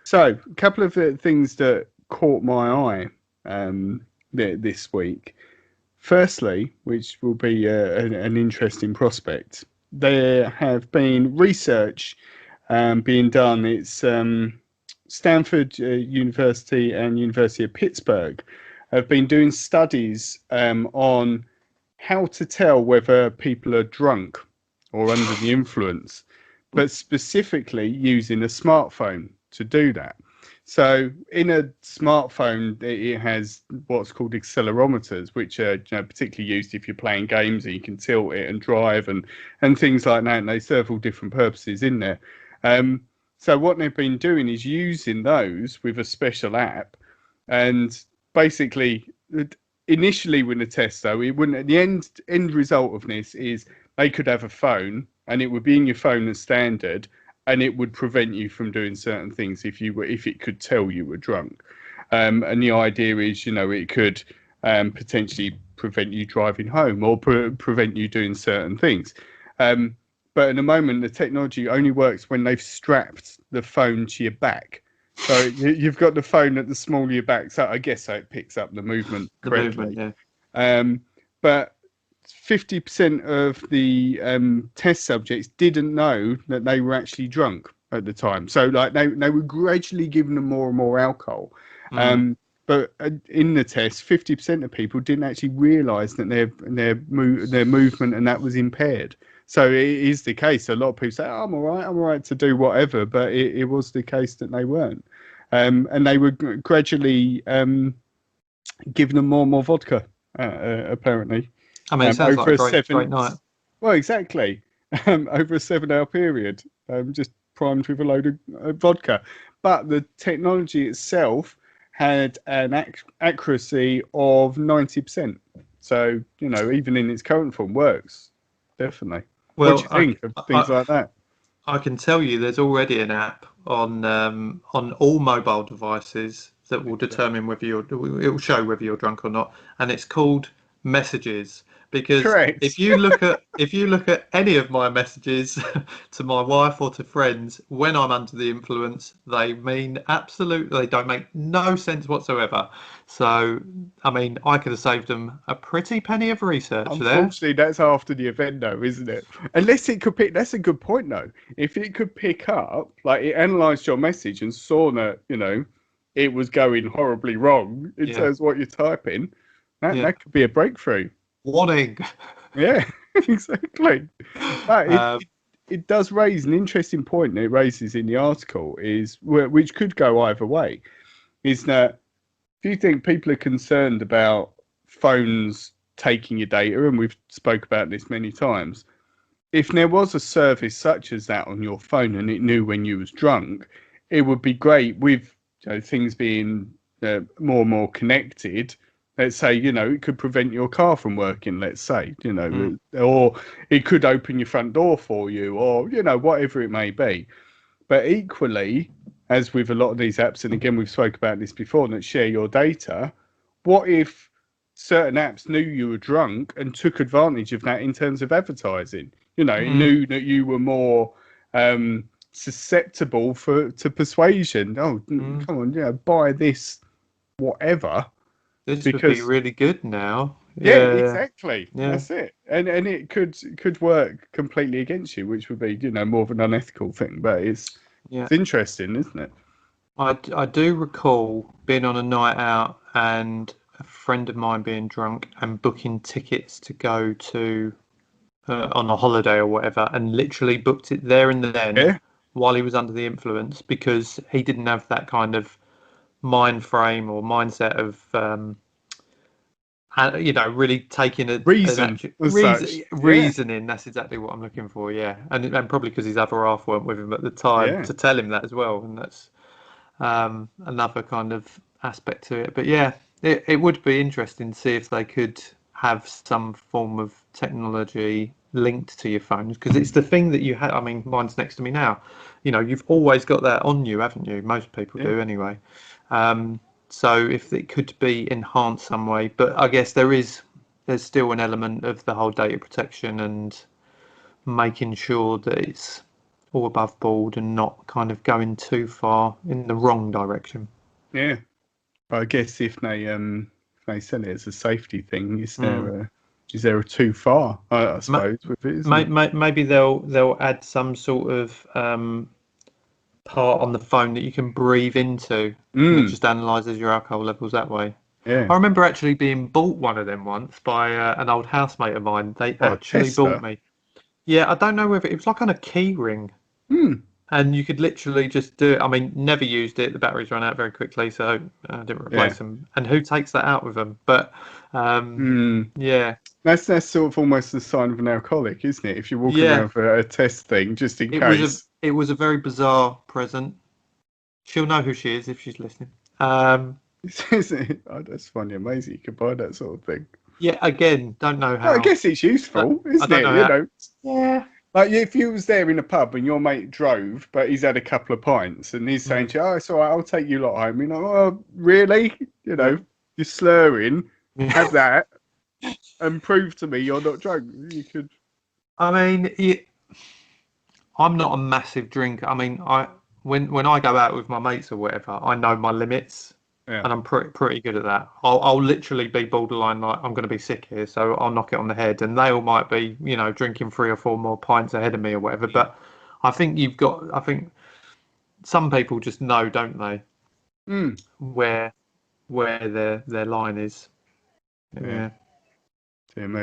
So, a couple of things that caught my eye this week. Firstly, which will be an interesting prospect, there have been research being done. It's Stanford University and University of Pittsburgh have been doing studies on how to tell whether people are drunk or under the influence, but specifically using a smartphone to do that. So in a smartphone, it has what's called accelerometers, which are particularly used if you're playing games and you can tilt it and drive and things like that. And they serve all different purposes in there. So what they've been doing is using those with a special app, and basically, initially with the test though, it wouldn't. The end result of this is they could have a phone, and it would be in your phone as standard, and it would prevent you from doing certain things if it could tell you were drunk. And the idea is, it could potentially prevent you driving home or prevent you doing certain things. But at the moment, the technology only works when they've strapped the phone to your back. So you've got the phone at the small of your back. So I guess it picks up the movement correctly. The movement, yeah. But 50% of the test subjects didn't know that they were actually drunk at the time. So like they were gradually giving them more and more alcohol. But in the test, 50% of people didn't actually realise that their movement and that was impaired. So it is the case. A lot of people say, oh, I'm all right to do whatever. But it was the case that they weren't. And they were gradually giving them more and more vodka, apparently. I mean, it sounds like a great night. Well, exactly. Over a 7-hour period, just primed with a load of vodka. But the technology itself had an accuracy of 90%. So, even in its current form, works. Definitely. Well, what do you think of things like that? I can tell you there's already an app on all mobile devices that will determine whether it will show whether you're drunk or not, and it's called Messages. Because Correct. if you look at any of my messages to my wife or to friends when I'm under the influence, they don't make no sense whatsoever. So I mean, I could have saved them a pretty penny of research there. Unfortunately, that's after the event, though, isn't it? Unless it could pick. That's a good point, though. If it could pick up, like it analysed your message and saw that it was going horribly wrong in terms of what you're typing, that could be a breakthrough. Warning. Yeah, exactly. But it does raise an interesting point that it raises in the article, which could go either way, is that if you think people are concerned about phones taking your data, and we've spoke about this many times, if there was a service such as that on your phone and it knew when you was drunk, it would be great with things being more and more connected. Let's say, it could prevent your car from working, let's say, or it could open your front door for you, or, whatever it may be. But equally, as with a lot of these apps, and again, we've spoke about this before, that share your data, what if certain apps knew you were drunk and took advantage of that in terms of advertising? It knew that you were more susceptible to persuasion. Oh, come on, buy this, whatever. This would be really good now. Yeah, exactly. Yeah. That's it. And it could work completely against you, which would be, more of an unethical thing. But it's interesting, isn't it? I do recall being on a night out and a friend of mine being drunk and booking tickets to go to on a holiday or whatever, and literally booked it there and then while he was under the influence, because he didn't have that kind of mind frame or mindset of really taking reasoning. That's exactly what I'm looking for. And probably because his other half weren't with him at the time to tell him that as well, and that's another kind of aspect to it. But it would be interesting to see if they could have some form of technology linked to your phones, because it's the thing that you have. I mean, mine's next to me now. You've always got that on you, haven't you? Most people do anyway. So if it could be enhanced some way, but I guess there's still an element of the whole data protection and making sure that it's all above board and not kind of going too far in the wrong direction. Yeah, but I guess if they sell it as a safety thing, is there a too far? I suppose with it, isn't it? Maybe they'll add some sort of part on the phone that you can breathe into, and it just analyzes your alcohol levels that way. Yeah. I remember actually being bought one of them once by an old housemate of mine. They actually bought me. Yeah, I don't know whether it was like on a key ring. And you could literally just do it. I mean, never used it. The batteries ran out very quickly, so I didn't replace them. And who takes that out with them? But yeah, that's sort of almost the sign of an alcoholic, isn't it? If you're walking yeah. around for a test thing, just in It case. was a very bizarre present. She'll know who she is if she's listening. That's funny, amazing. You could buy that sort of thing. Yeah, again, don't know Well, I how. guess it's useful, I isn't don't it? know You how. know, Yeah. like if you was there in a pub and your mate drove, but he's had a couple of pints and he's saying to you, "Oh, it's all right, I'll take you lot home." You know, oh, really? You know, you're slurring. Have that and prove to me you're not drunk. You could. I mean, I'm not a massive drinker. I mean, when I go out with my mates or whatever, I know my limits, Yeah. and I'm pretty good at that. I'll literally be borderline like I'm going to be sick here, so I'll knock it on the head, and they all might be, drinking 3 or 4 more pints ahead of me or whatever. But I think I think some people just know, don't they, where their line is. Yeah. Yeah. Dear me.